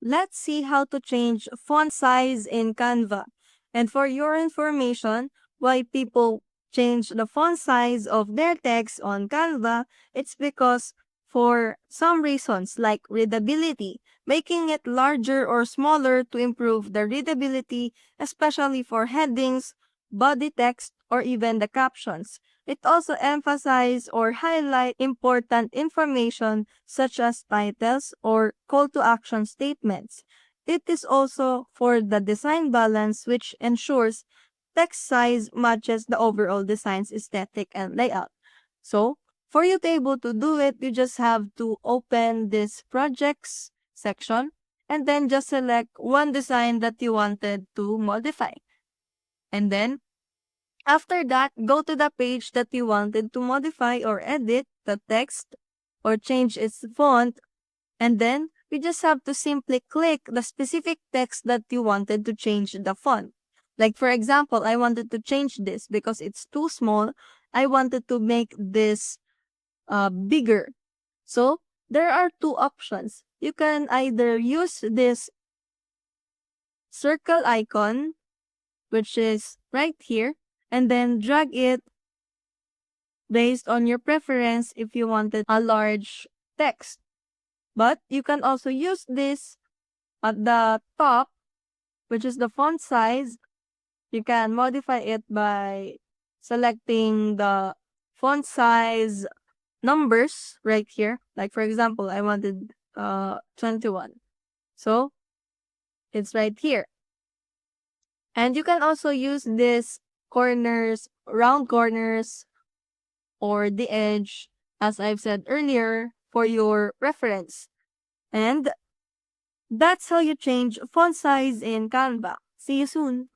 let's see how to change font size in Canva. And for your information, why people change the font size of their text on Canva, it's because for some reasons like readability, making it larger or smaller to improve the readability, especially for headings, body text, or even the captions. It also emphasizes or highlight important information such as titles or call to action statements. It is also for the design balance which ensures text size matches the overall design's aesthetic and layout. So, for you to able to do it, you just have to open this projects section and then just select one design that you wanted to modify. And then after that, go to the page that you wanted to modify or edit the text or change its font, and then you just have to simply click the specific text that you wanted to change the font. Like for example, I wanted to change this because it's too small. I wanted to make this bigger. So there are two options. You can either use this circle icon, which is right here, and then drag it based on your preference if you wanted a large text. But you can also use this at the top, which is the font size. You can modify it by selecting the font size numbers right here. Like for example, I wanted 21. So it's right here. And you can also use this corners, round corners, or the edge, as I've said earlier, for your reference. And that's how you change font size in Canva. See you soon!